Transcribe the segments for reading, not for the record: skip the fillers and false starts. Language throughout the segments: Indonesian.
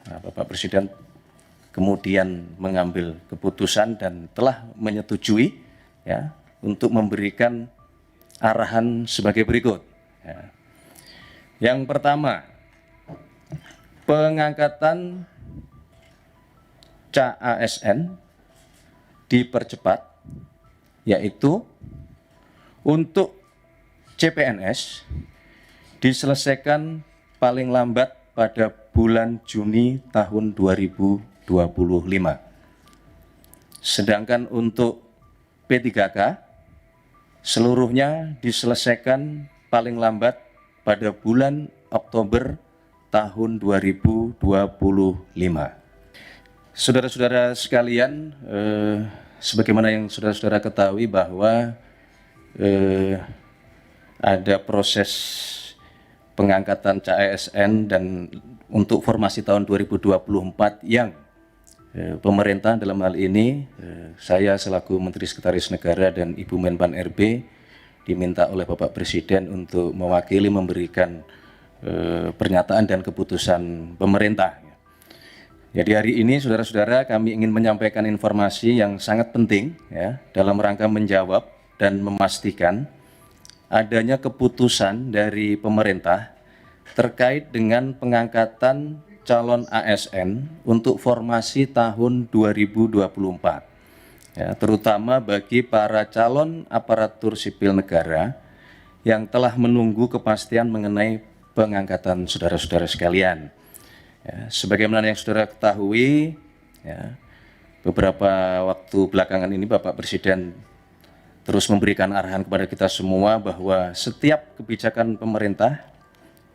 Bapak Presiden kemudian mengambil keputusan dan telah menyetujui ya untuk memberikan arahan sebagai berikut. Ya. Yang pertama, pengangkatan CASN dipercepat, yaitu untuk CPNS diselesaikan paling lambat pada bulan Juni tahun 2025. Sedangkan untuk P3K seluruhnya diselesaikan paling lambat pada bulan Oktober tahun 2025. Saudara-saudara sekalian, sebagaimana yang saudara-saudara ketahui bahwa ada proses pengangkatan CASN dan untuk formasi tahun 2024 yang pemerintah dalam hal ini saya selaku Menteri Sekretaris Negara dan Ibu Menpan RB diminta oleh Bapak Presiden untuk mewakili memberikan pernyataan dan keputusan pemerintah. Jadi hari ini saudara-saudara kami ingin menyampaikan informasi yang sangat penting ya dalam rangka menjawab dan memastikan adanya keputusan dari pemerintah terkait dengan pengangkatan calon ASN untuk formasi tahun 2024, ya, terutama bagi para calon aparatur sipil negara yang telah menunggu kepastian mengenai pengangkatan saudara-saudara sekalian. Ya, sebagaimana yang saudara ketahui, ya, beberapa waktu belakangan ini Bapak Presiden terus memberikan arahan kepada kita semua bahwa setiap kebijakan pemerintah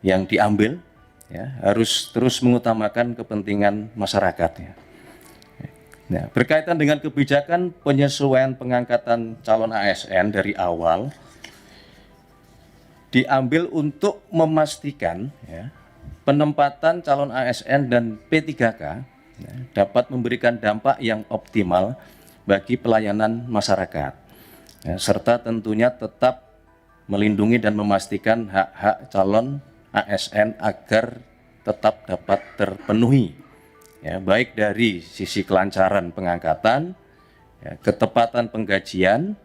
yang diambil ya, harus terus mengutamakan kepentingan masyarakat. Ya. Nah, berkaitan dengan kebijakan penyesuaian pengangkatan calon ASN dari awal diambil untuk memastikan ya, penempatan calon ASN dan P3K ya, dapat memberikan dampak yang optimal bagi pelayanan masyarakat ya, serta tentunya tetap melindungi dan memastikan hak-hak calon ASN agar tetap dapat terpenuhi ya, baik dari sisi kelancaran pengangkatan ya, ketepatan penggajian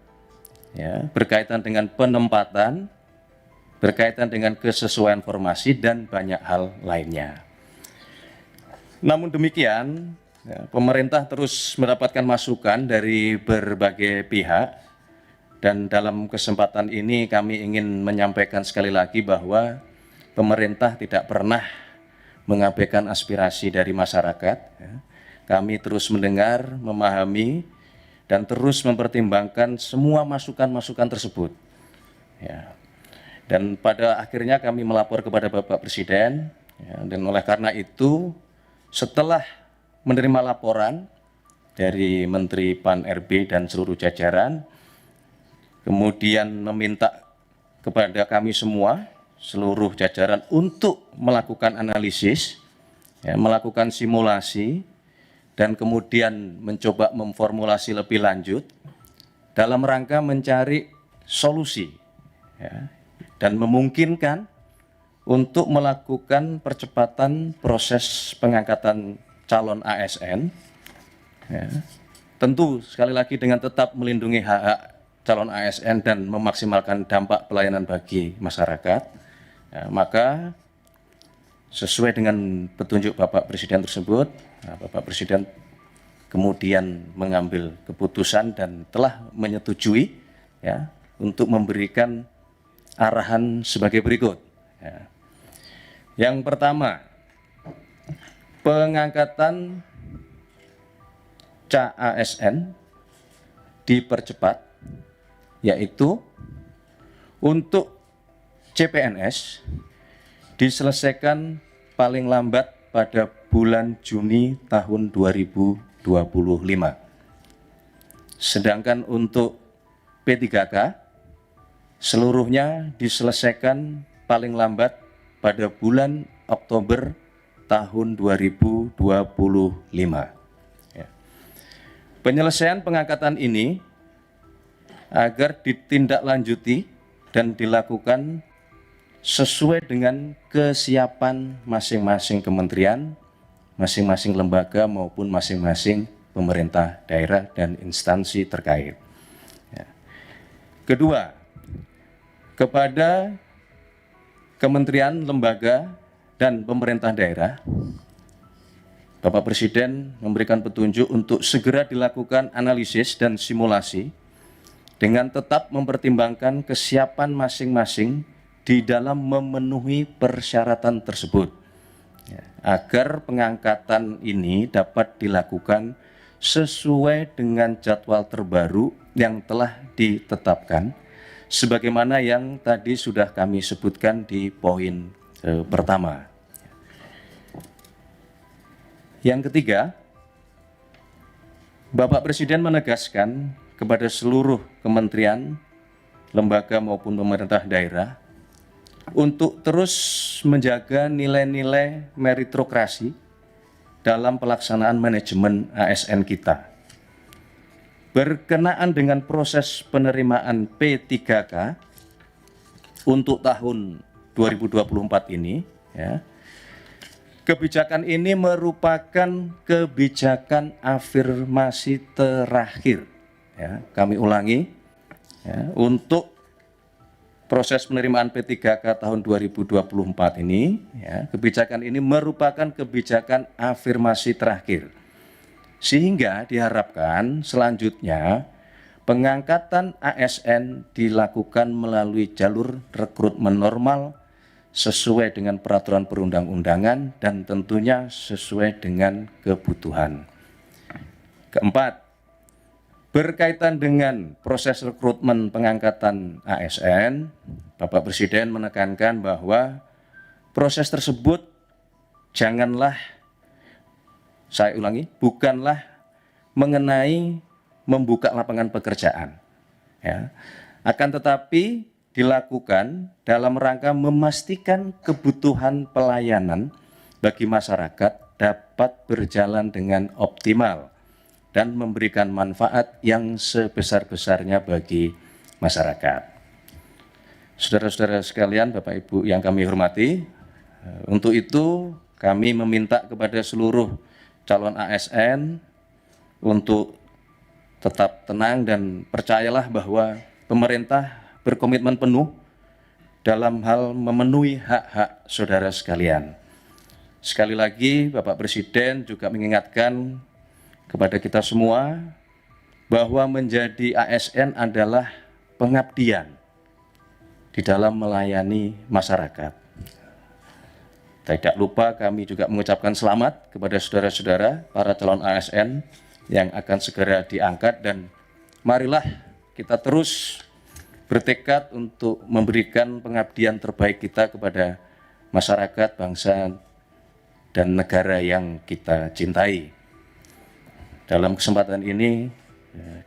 ya, berkaitan dengan penempatan, berkaitan dengan kesesuaian formasi dan banyak hal lainnya. Namun demikian ya, pemerintah terus mendapatkan masukan dari berbagai pihak dan dalam kesempatan ini kami ingin menyampaikan sekali lagi bahwa pemerintah tidak pernah mengabaikan aspirasi dari masyarakat. Kami terus mendengar, memahami, dan terus mempertimbangkan semua masukan-masukan tersebut. Ya. Dan pada akhirnya kami melapor kepada Bapak Presiden, ya, dan oleh karena itu, setelah menerima laporan dari Menteri Pan RB dan seluruh jajaran, kemudian meminta kepada kami semua, seluruh jajaran untuk melakukan analisis, ya, melakukan simulasi, dan kemudian mencoba memformulasi lebih lanjut dalam rangka mencari solusi ya, dan memungkinkan untuk melakukan percepatan proses pengangkatan calon ASN. Ya. Tentu sekali lagi dengan tetap melindungi hak-hak calon ASN dan memaksimalkan dampak pelayanan bagi masyarakat. Ya, maka sesuai dengan petunjuk Bapak Presiden tersebut, Bapak Presiden kemudian mengambil keputusan dan telah menyetujui ya, untuk memberikan arahan sebagai berikut. Ya. Yang pertama, pengangkatan CASN dipercepat, yaitu untuk CPNS diselesaikan paling lambat pada bulan Juni tahun 2025. Sedangkan untuk P3K seluruhnya diselesaikan paling lambat pada bulan Oktober tahun 2025. Ya. Penyelesaian pengangkatan ini agar ditindaklanjuti dan dilakukan sesuai dengan kesiapan masing-masing kementerian masing-masing lembaga maupun masing-masing pemerintah daerah dan instansi terkait. Ya. Kedua, kepada kementerian, lembaga, dan pemerintah daerah, Bapak Presiden memberikan petunjuk untuk segera dilakukan analisis dan simulasi dengan tetap mempertimbangkan kesiapan masing-masing di dalam memenuhi persyaratan tersebut, ya, agar pengangkatan ini dapat dilakukan sesuai dengan jadwal terbaru yang telah ditetapkan, sebagaimana yang tadi sudah kami sebutkan di poin pertama. Yang ketiga, Bapak Presiden menegaskan kepada seluruh kementerian, lembaga maupun pemerintah daerah untuk terus menjaga nilai-nilai meritokrasi dalam pelaksanaan manajemen ASN kita. Berkenaan dengan proses penerimaan P3K untuk tahun 2024 ini, ya, kebijakan ini merupakan kebijakan afirmasi terakhir. Ya, kami ulangi, ya, untuk proses penerimaan P3K tahun 2024 ini, ya, kebijakan ini merupakan kebijakan afirmasi terakhir. Sehingga diharapkan selanjutnya pengangkatan ASN dilakukan melalui jalur rekrutmen normal sesuai dengan peraturan perundang-undangan dan tentunya sesuai dengan kebutuhan. Keempat, berkaitan dengan proses rekrutmen pengangkatan ASN, Bapak Presiden menekankan bahwa proses tersebut janganlah, saya ulangi, bukanlah mengenai membuka lapangan pekerjaan, ya, akan tetapi dilakukan dalam rangka memastikan kebutuhan pelayanan bagi masyarakat dapat berjalan dengan optimal dan memberikan manfaat yang sebesar-besarnya bagi masyarakat. Saudara-saudara sekalian, Bapak Ibu yang kami hormati, untuk itu kami meminta kepada seluruh calon ASN untuk tetap tenang dan percayalah bahwa pemerintah berkomitmen penuh dalam hal memenuhi hak-hak saudara sekalian. Sekali lagi, Bapak Presiden juga mengingatkan kepada kita semua bahwa menjadi ASN adalah pengabdian di dalam melayani masyarakat. Tidak lupa kami juga mengucapkan selamat kepada saudara-saudara para calon ASN yang akan segera diangkat, dan marilah kita terus bertekad untuk memberikan pengabdian terbaik kita kepada masyarakat, bangsa, dan negara yang kita cintai. Dalam kesempatan ini,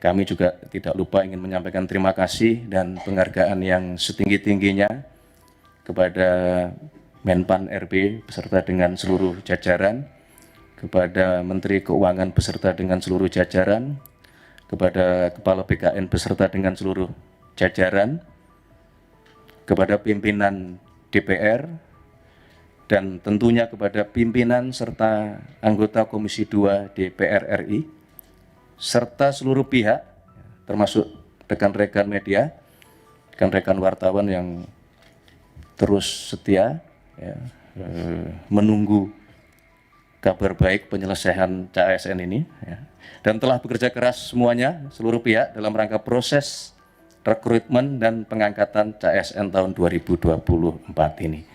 kami juga tidak lupa ingin menyampaikan terima kasih dan penghargaan yang setinggi-tingginya kepada Menpan RB beserta dengan seluruh jajaran, kepada Menteri Keuangan beserta dengan seluruh jajaran, kepada Kepala BKN beserta dengan seluruh jajaran, kepada pimpinan DPR, dan tentunya kepada pimpinan serta anggota Komisi 2 DPR RI, serta seluruh pihak, termasuk rekan-rekan media, rekan-rekan wartawan yang terus setia, ya, menunggu kabar baik penyelesaian CASN ini, ya, dan telah bekerja keras semuanya, seluruh pihak dalam rangka proses rekrutmen dan pengangkatan CASN tahun 2024 ini.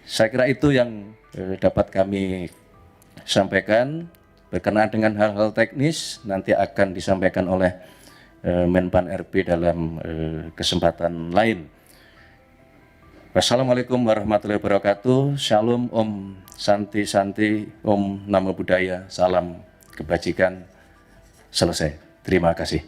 Saya kira itu yang dapat kami sampaikan. Berkenaan dengan hal-hal teknis nanti akan disampaikan oleh Menpan RB dalam kesempatan lain. Wassalamualaikum warahmatullahi wabarakatuh. Shalom, Om Santi Santi, Om Namo Buddhaya, salam kebajikan. Selesai. Terima kasih.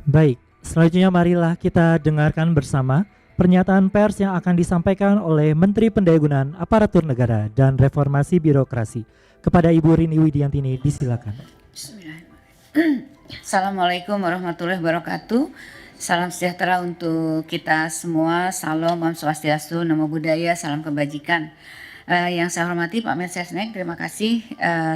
Baik, selanjutnya marilah kita dengarkan bersama pernyataan pers yang akan disampaikan oleh Menteri Pendayagunaan Aparatur Negara dan Reformasi Birokrasi. Kepada Ibu Rini Widiantini, disilakan. Assalamualaikum warahmatullahi wabarakatuh. Salam sejahtera untuk kita semua. Salam, Om Swastiastu, Namo Buddhaya, salam kebajikan. Yang saya hormati Pak Mensesnek, terima kasih.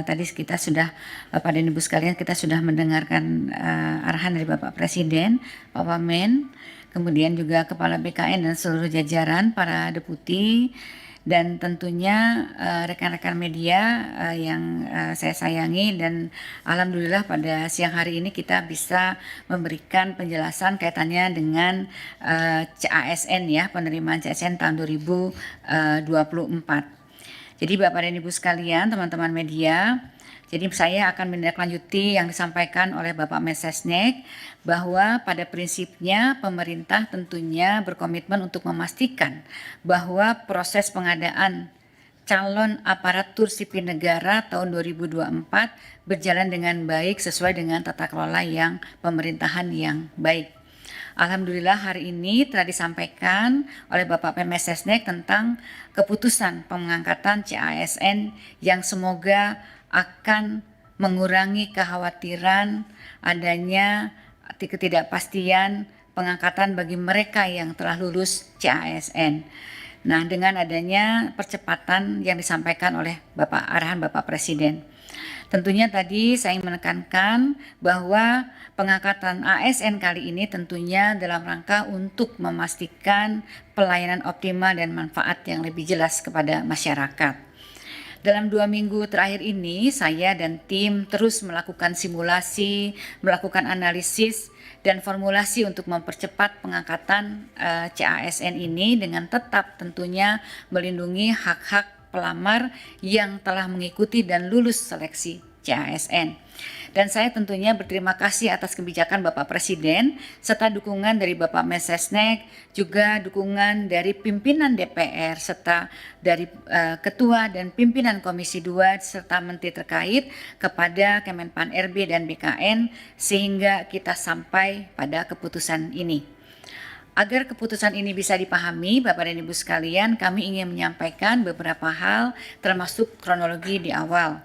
Tadi kita sudah, Bapak dan Ibu sekalian, kita sudah mendengarkan arahan dari Bapak Presiden, Pak Wamen, kemudian juga Kepala BKN dan seluruh jajaran, para deputi, dan tentunya rekan-rekan media yang saya sayangi, dan alhamdulillah pada siang hari ini kita bisa memberikan penjelasan kaitannya dengan CASN ya, penerimaan CASN tahun 2024. Jadi Bapak dan Ibu sekalian, teman-teman media, jadi saya akan menindaklanjuti yang disampaikan oleh Bapak Mensesnek bahwa pada prinsipnya pemerintah tentunya berkomitmen untuk memastikan bahwa proses pengadaan calon aparatur sipil negara tahun 2024 berjalan dengan baik sesuai dengan tata kelola yang pemerintahan yang baik. Alhamdulillah hari ini telah disampaikan oleh Bapak Mensesnek tentang keputusan pengangkatan CASN yang semoga akan mengurangi kekhawatiran adanya ketidakpastian pengangkatan bagi mereka yang telah lulus CASN. Nah, dengan adanya percepatan yang disampaikan oleh arahan Bapak Presiden. Tentunya tadi saya ingin menekankan bahwa pengangkatan ASN kali ini tentunya dalam rangka untuk memastikan pelayanan optimal dan manfaat yang lebih jelas kepada masyarakat. Dalam 2 minggu terakhir ini, saya dan tim terus melakukan simulasi, melakukan analisis, dan formulasi untuk mempercepat pengangkatan CASN ini dengan tetap tentunya melindungi hak-hak pelamar yang telah mengikuti dan lulus seleksi CASN. Dan saya tentunya berterima kasih atas kebijakan Bapak Presiden serta dukungan dari Bapak Mensesnek, juga dukungan dari pimpinan DPR serta dari Ketua dan pimpinan Komisi 2 serta Menteri terkait kepada Kemenpan RB dan BKN sehingga kita sampai pada keputusan ini. Agar keputusan ini bisa dipahami, Bapak dan Ibu sekalian, kami ingin menyampaikan beberapa hal termasuk kronologi di awal.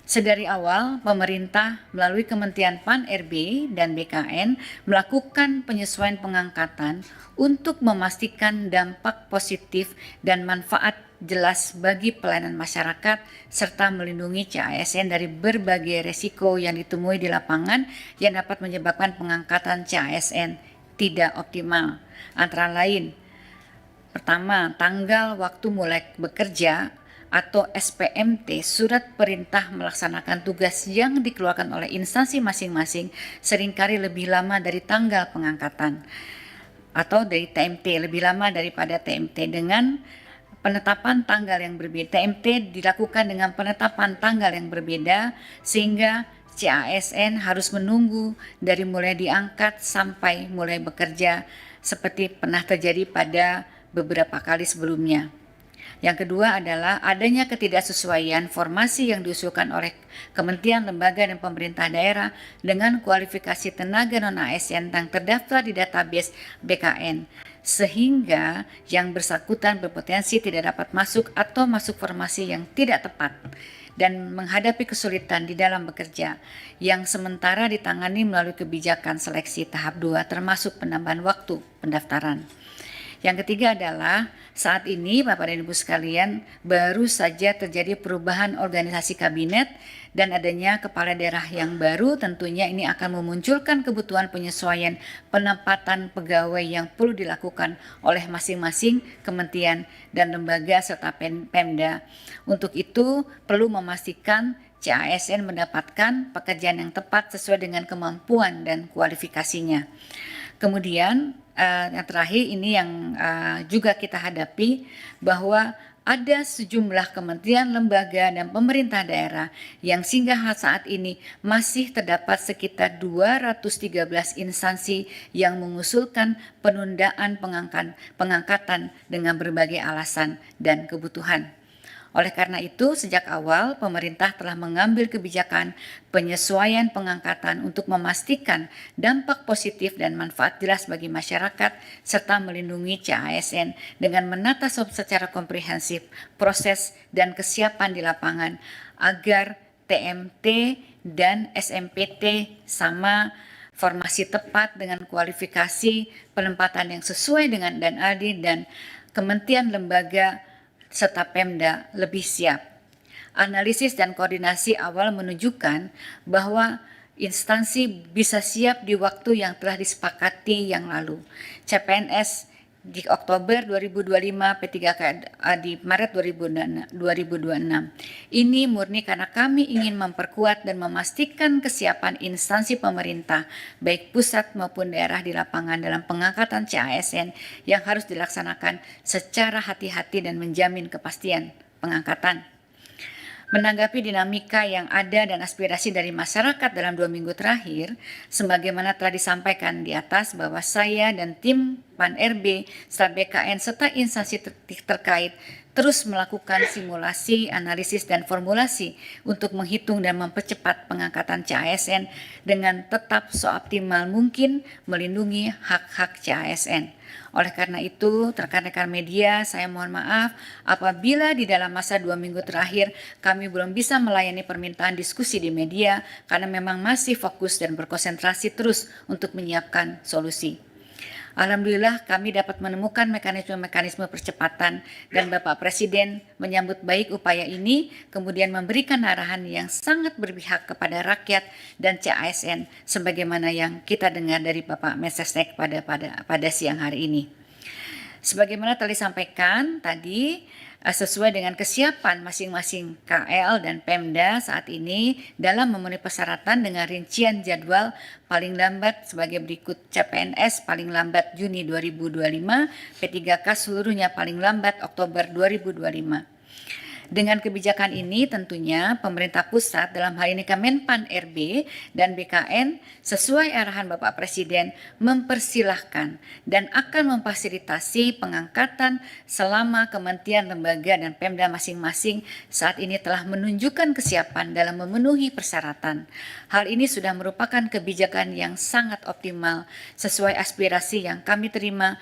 Sedari awal, pemerintah melalui Kementerian Pan-RB dan BKN melakukan penyesuaian pengangkatan untuk memastikan dampak positif dan manfaat jelas bagi pelayanan masyarakat serta melindungi CASN dari berbagai resiko yang ditemui di lapangan yang dapat menyebabkan pengangkatan CASN tidak optimal. Antara lain, pertama, tanggal waktu mulai bekerja atau SPMT, surat perintah melaksanakan tugas yang dikeluarkan oleh instansi masing-masing seringkali lebih lama dari tanggal pengangkatan atau dari TMT, lebih lama daripada TMT dengan penetapan tanggal yang berbeda. TMT dilakukan dengan penetapan tanggal yang berbeda sehingga CASN harus menunggu dari mulai diangkat sampai mulai bekerja seperti pernah terjadi pada beberapa kali sebelumnya. Yang kedua adalah adanya ketidaksesuaian formasi yang diusulkan oleh kementerian, lembaga, dan pemerintah daerah dengan kualifikasi tenaga non-ASN yang terdaftar di database BKN, sehingga yang bersangkutan berpotensi tidak dapat masuk atau masuk formasi yang tidak tepat dan menghadapi kesulitan di dalam bekerja yang sementara ditangani melalui kebijakan seleksi tahap 2 termasuk penambahan waktu pendaftaran. Yang ketiga adalah saat ini Bapak dan Ibu sekalian baru saja terjadi perubahan organisasi kabinet dan adanya kepala daerah yang baru, tentunya ini akan memunculkan kebutuhan penyesuaian penempatan pegawai yang perlu dilakukan oleh masing-masing kementerian dan lembaga serta Pemda. Untuk itu perlu memastikan CASN mendapatkan pekerjaan yang tepat sesuai dengan kemampuan dan kualifikasinya. Kemudian yang terakhir ini yang juga kita hadapi bahwa ada sejumlah kementerian, lembaga, dan pemerintah daerah yang hingga saat ini masih terdapat sekitar 213 instansi yang mengusulkan penundaan pengangkatan dengan berbagai alasan dan kebutuhan. Oleh karena itu, sejak awal pemerintah telah mengambil kebijakan penyesuaian pengangkatan untuk memastikan dampak positif dan manfaat jelas bagi masyarakat serta melindungi CASN dengan menata secara komprehensif proses dan kesiapan di lapangan agar TMT dan SMPT sama formasi tepat dengan kualifikasi penempatan yang sesuai dengan dan adil, dan kementerian lembaga serta Pemda lebih siap. Analisis dan koordinasi awal menunjukkan bahwa instansi bisa siap di waktu yang telah disepakati yang lalu. CPNS di Oktober 2025, P3K di Maret 2026. Ini murni karena kami ingin memperkuat dan memastikan kesiapan instansi pemerintah, baik pusat maupun daerah di lapangan dalam pengangkatan CASN yang harus dilaksanakan secara hati-hati dan menjamin kepastian pengangkatan. Menanggapi dinamika yang ada dan aspirasi dari masyarakat dalam 2 minggu terakhir, sebagaimana telah disampaikan di atas bahwa saya dan tim PAN-RB, serta BKN, serta instansi terkait terus melakukan simulasi, analisis, dan formulasi untuk menghitung dan mempercepat pengangkatan CASN dengan tetap seoptimal mungkin melindungi hak-hak CASN. Oleh karena itu, rekan-rekan media, saya mohon maaf apabila di dalam masa 2 minggu terakhir kami belum bisa melayani permintaan diskusi di media karena memang masih fokus dan berkonsentrasi terus untuk menyiapkan solusi. Alhamdulillah kami dapat menemukan mekanisme-mekanisme percepatan dan Bapak Presiden menyambut baik upaya ini, kemudian memberikan arahan yang sangat berpihak kepada rakyat dan CASN sebagaimana yang kita dengar dari Bapak Mensesnek pada siang hari ini. Sebagaimana telah disampaikan tadi, sesuai dengan kesiapan masing-masing KL dan Pemda saat ini dalam memenuhi persyaratan dengan rincian jadwal paling lambat sebagai berikut: CPNS paling lambat Juni 2025, P3K seluruhnya paling lambat Oktober 2025. Dengan kebijakan ini tentunya pemerintah pusat dalam hal ini Kemenpan RB dan BKN sesuai arahan Bapak Presiden mempersilahkan dan akan memfasilitasi pengangkatan selama kementerian, lembaga, dan Pemda masing-masing saat ini telah menunjukkan kesiapan dalam memenuhi persyaratan. Hal ini sudah merupakan kebijakan yang sangat optimal sesuai aspirasi yang kami terima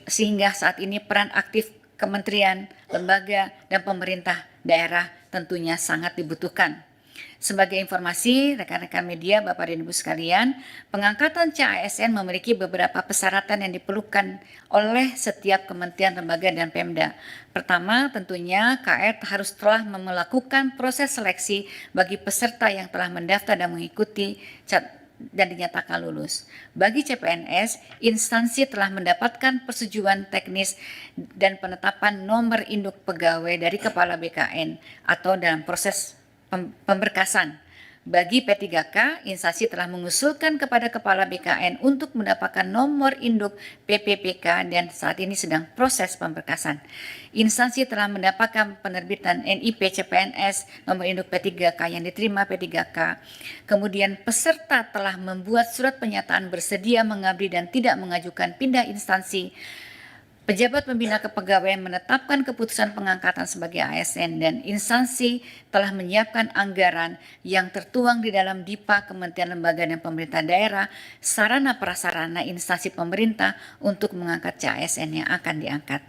sehingga saat ini peran aktif kementerian, lembaga, dan pemerintah daerah tentunya sangat dibutuhkan. Sebagai informasi, rekan-rekan media, Bapak dan Ibu sekalian, pengangkatan CASN memiliki beberapa persyaratan yang diperlukan oleh setiap kementerian, lembaga, dan Pemda. Pertama, tentunya KR harus telah melakukan proses seleksi bagi peserta yang telah mendaftar dan mengikuti dan dinyatakan lulus. Bagi CPNS, instansi telah mendapatkan persetujuan teknis dan penetapan nomor induk pegawai dari Kepala BKN atau dalam proses pemberkasan. Bagi P3K, instansi telah mengusulkan kepada Kepala BKN untuk mendapatkan nomor induk PPPK dan saat ini sedang proses pemberkasan. Instansi telah mendapatkan penerbitan NIP CPNS nomor induk P3K yang diterima P3K. Kemudian peserta telah membuat surat pernyataan bersedia mengabdi dan tidak mengajukan pindah instansi. Pejabat pembina kepegawaian menetapkan keputusan pengangkatan sebagai ASN dan instansi telah menyiapkan anggaran yang tertuang di dalam DIPA Kementerian Lembaga dan Pemerintah Daerah, sarana prasarana instansi pemerintah untuk mengangkat CASN yang akan diangkat.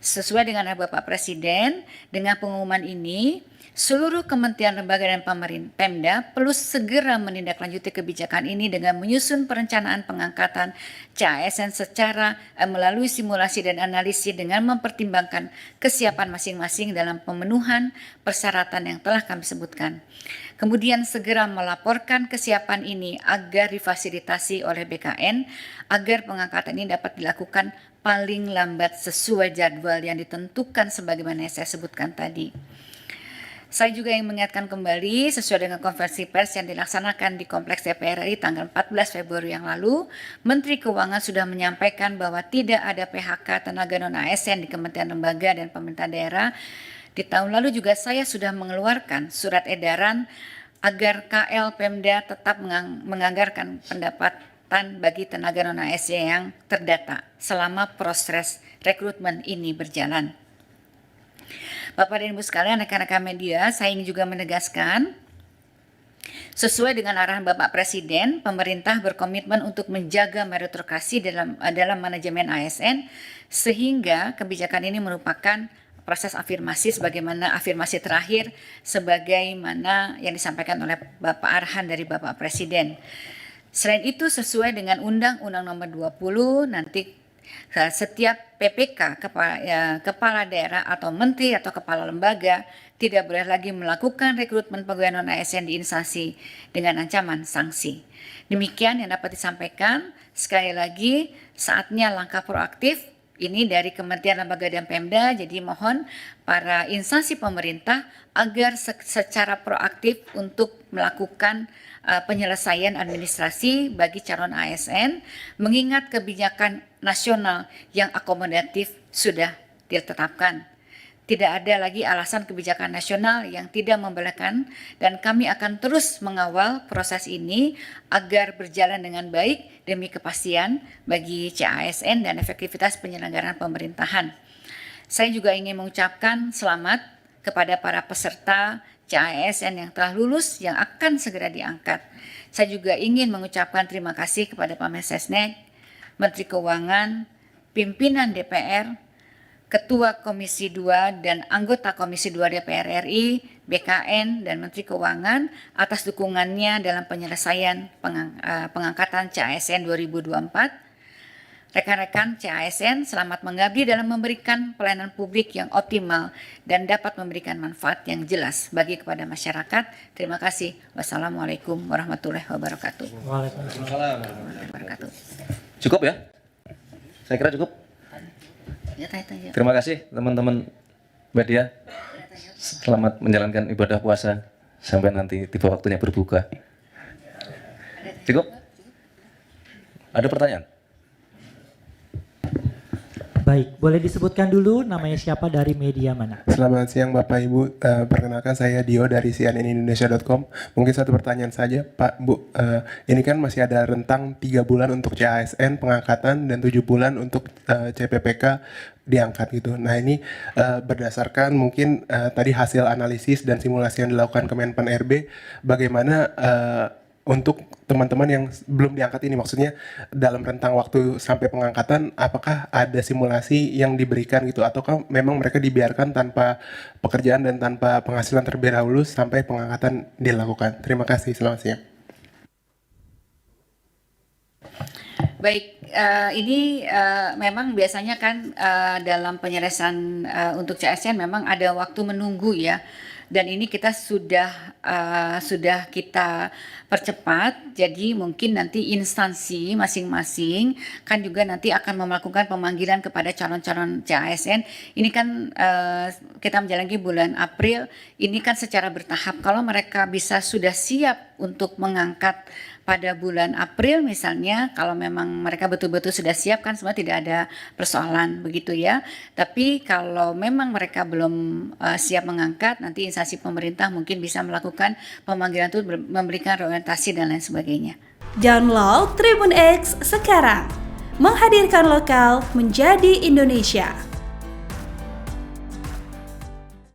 Sesuai dengan arahan Bapak Presiden, dengan pengumuman ini, seluruh kementerian, lembaga, dan Pemda perlu segera menindaklanjuti kebijakan ini dengan menyusun perencanaan pengangkatan CASN secara melalui simulasi dan analisis dengan mempertimbangkan kesiapan masing-masing dalam pemenuhan persyaratan yang telah kami sebutkan. Kemudian segera melaporkan kesiapan ini agar difasilitasi oleh BKN agar pengangkatan ini dapat dilakukan paling lambat sesuai jadwal yang ditentukan sebagaimana yang saya sebutkan tadi. Saya juga ingin mengingatkan kembali sesuai dengan konferensi pers yang dilaksanakan di Kompleks DPR RI tanggal 14 Februari yang lalu, Menteri Keuangan sudah menyampaikan bahwa tidak ada PHK tenaga non-ASN di Kementerian Lembaga dan Pemerintah Daerah. Di tahun lalu juga saya sudah mengeluarkan surat edaran agar KL Pemda tetap menganggarkan pendapatan bagi tenaga non-ASN yang terdata selama proses rekrutmen ini berjalan. Bapak dan Ibu sekalian, rekan-rekan media, saya ingin juga menegaskan, sesuai dengan arahan Bapak Presiden, pemerintah berkomitmen untuk menjaga meritokrasi dalam manajemen ASN, sehingga kebijakan ini merupakan proses afirmasi sebagaimana afirmasi terakhir sebagaimana yang disampaikan oleh Bapak arahan dari Bapak Presiden. Selain itu, sesuai dengan Undang-Undang Nomor 20 nanti Setiap PPK, kepala daerah atau menteri atau kepala lembaga tidak boleh lagi melakukan rekrutmen pegawai non-ASN di instansi dengan ancaman sanksi. Demikian yang dapat disampaikan. Sekali lagi, saatnya langkah proaktif ini dari Kementerian Lembaga dan Pemda, jadi mohon para instansi pemerintah agar secara proaktif untuk melakukan penyelesaian administrasi bagi calon ASN, mengingat kebijakan nasional yang akomodatif sudah ditetapkan. Tidak ada lagi alasan kebijakan nasional yang tidak membelahkan, dan kami akan terus mengawal proses ini agar berjalan dengan baik demi kepastian bagi CASN dan efektivitas penyelenggaraan pemerintahan. Saya juga ingin mengucapkan selamat kepada para peserta CASN yang telah lulus yang akan segera diangkat. Saya juga ingin mengucapkan terima kasih kepada Pak Mensesnek, Menteri Keuangan, pimpinan DPR, Ketua Komisi 2 dan anggota Komisi 2 DPR RI, BKN, dan Menteri Keuangan atas dukungannya dalam penyelesaian pengangkatan CASN 2024. Rekan-rekan CASN selamat mengabdi dalam memberikan pelayanan publik yang optimal dan dapat memberikan manfaat yang jelas bagi kepada masyarakat. Terima kasih. Wassalamualaikum warahmatullahi wabarakatuh. Waalaikumsalam. Cukup ya? Saya kira cukup. Ya, tanya. Terima kasih teman-teman media. Selamat menjalankan ibadah puasa sampai nanti tiba waktunya berbuka. Cukup? Ada pertanyaan? Baik, boleh disebutkan dulu namanya siapa dari media mana? Selamat siang Bapak Ibu, perkenalkan saya Dio dari cnnindonesia.com. Mungkin satu pertanyaan saja Pak Bu, ini kan masih ada rentang 3 bulan untuk CASN pengangkatan dan 7 bulan untuk CPPK diangkat gitu. Nah ini berdasarkan mungkin tadi hasil analisis dan simulasi yang dilakukan Kemenpan RB, bagaimana untuk teman-teman yang belum diangkat ini, maksudnya dalam rentang waktu sampai pengangkatan, apakah ada simulasi yang diberikan gitu, ataukah memang mereka dibiarkan tanpa pekerjaan dan tanpa penghasilan terlebih dahulu sampai pengangkatan dilakukan? Terima kasih, selamat siang. Baik, ini memang biasanya kan dalam penyelesaian untuk CASN memang ada waktu menunggu ya. Dan ini kita sudah kita percepat, jadi mungkin nanti instansi masing-masing kan juga nanti akan melakukan pemanggilan kepada calon-calon CASN. Ini kan kita menjalani bulan April, ini kan secara bertahap. Kalau mereka bisa sudah siap untuk mengangkat pada bulan April misalnya, kalau memang mereka betul-betul sudah siap kan semua tidak ada persoalan begitu ya. Tapi kalau memang mereka belum siap mengangkat, nanti instansi pemerintah mungkin bisa melakukan pemanggilan itu, memberikan orientasi dan lain sebagainya. Download Tribun X sekarang, menghadirkan lokal menjadi Indonesia.